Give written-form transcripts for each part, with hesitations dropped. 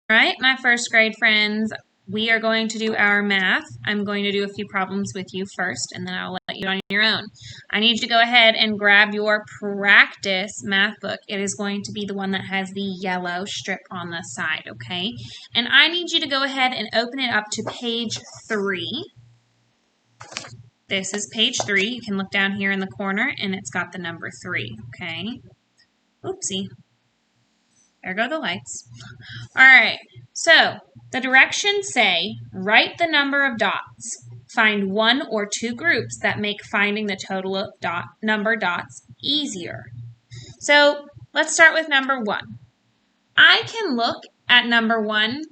All right, my first grade friends, we are going to do our math. I'm going to do a few problems with you first, and then I'll let you on your own. I need you to go ahead and grab your practice math book. It is going to be the one that has the yellow strip on the side, okay? And I need you to go ahead and open it up to page 3. This is page 3. You can look down here in the corner, and it's got the number 3, okay? Oopsie. There go the lights. All right, so the directions say, write the number of dots. Find one or two groups that make finding the total of number dots easier. So let's start with number 1. I can look at number 1,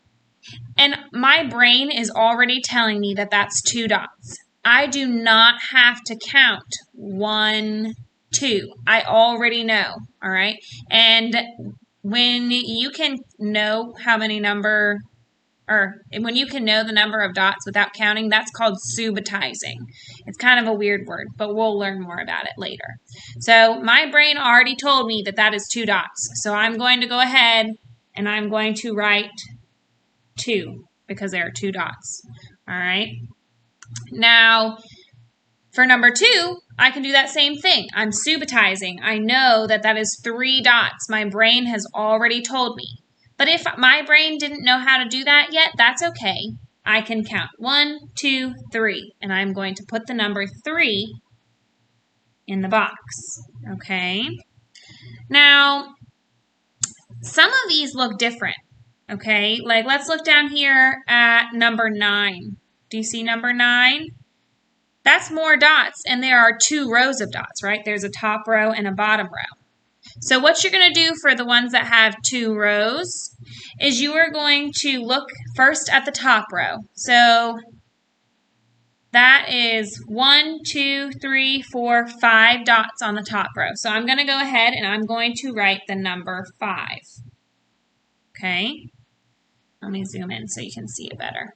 and my brain is already telling me that that's 2 dots. I do not have to count 1, 2. I already know, all right? And when you can know when you can know the number of dots without counting, that's called subitizing. It's kind of a weird word, but we'll learn more about it later. So my brain already told me that that is 2 dots. So I'm going to go ahead and I'm going to write 2 because there are 2 dots. All right. Now, for number 2, I can do that same thing. I'm subitizing. I know that that is 3 dots. My brain has already told me. But if my brain didn't know how to do that yet, that's okay. I can count 1, 2, 3, and I'm going to put the number 3 in the box. Okay? Now, some of these look different. Okay? Like, let's look down here at number 9. Do you see number 9? That's more dots, and there are 2 rows of dots, right? There's a top row and a bottom row. So what you're going to do for the ones that have 2 rows is you are going to look first at the top row. So that is 1, 2, 3, 4, 5 dots on the top row. So I'm going to go ahead and I'm going to write the number 5. Okay? Let me zoom in so you can see it better.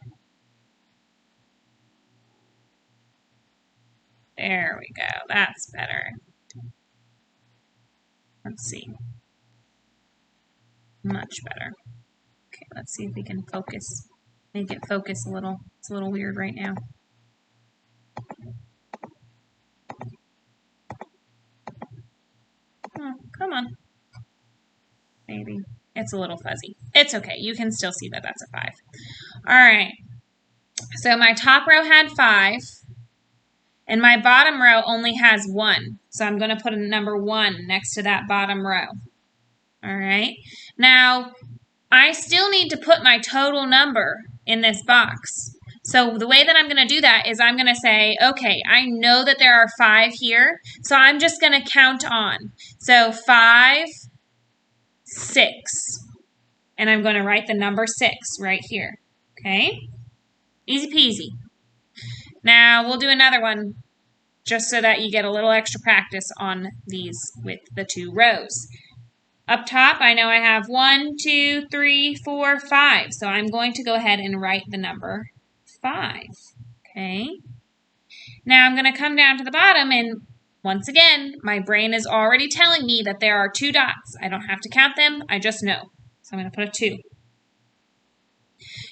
There we go. That's better. Let's see. Much better. Okay, let's see if we can focus. Make it focus a little. It's a little weird right now. Oh, come on. Maybe. It's a little fuzzy. It's okay. You can still see that that's a 5. All right. So my top row had 5. And my bottom row only has 1. So I'm going to put a number 1 next to that bottom row. All right. Now, I still need to put my total number in this box. So the way that I'm going to do that is I'm going to say, okay, I know that there are 5 here. So I'm just going to count on. So 5, 6. And I'm going to write the number 6 right here. Okay. Easy peasy. Now, we'll do another one just so that you get a little extra practice on these with the 2 rows. Up top, I know I have 1, 2, 3, 4, 5. So I'm going to go ahead and write the number 5. Okay. Now I'm going to come down to the bottom, and once again, my brain is already telling me that there are 2 dots. I don't have to count them. I just know. So I'm going to put a 2.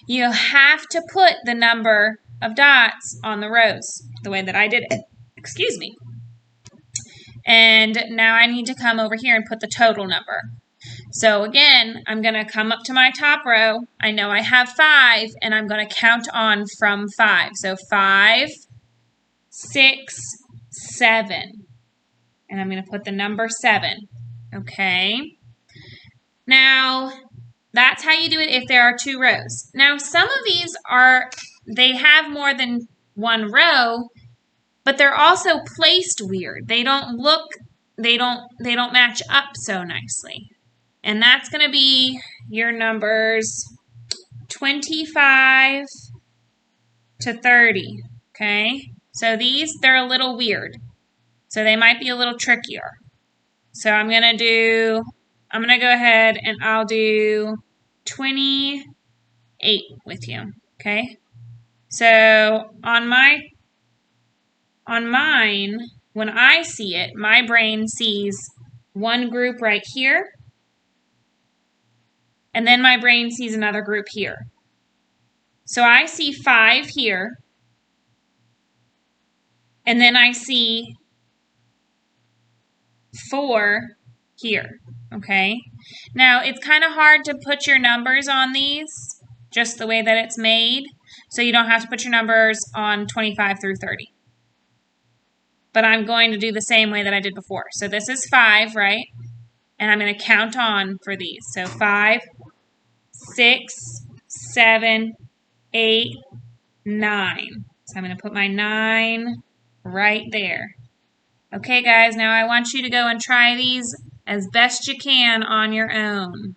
You have to put the number of dots on the rows the way that I did it. Excuse me. And now I need to come over here and put the total number. So again, I'm going to come up to my top row. I know I have 5, and I'm going to count on from 5. So 5, 6, 7. And I'm going to put the number 7. Okay. Now, that's how you do it if there are 2 rows. Now, some of these they have more than 1 row, but they're also placed weird. They don't match up so nicely. And that's going to be your numbers 25 to 30, okay? So they're a little weird. So they might be a little trickier. So I'm going to go ahead and I'll do 28 with you, okay? So on mine, when I see it, my brain sees one group right here And then my brain sees another group here. So I see 5 here. And then I see 4 here. Okay? Now, it's kind of hard to put your numbers on these, just the way that it's made. So you don't have to put your numbers on 25 through 30. But I'm going to do the same way that I did before. So this is 5, right? And I'm going to count on for these. So 5, 6, 7, 8, 9. So I'm going to put my 9 right there. Okay, guys, now I want you to go and try these as best you can on your own.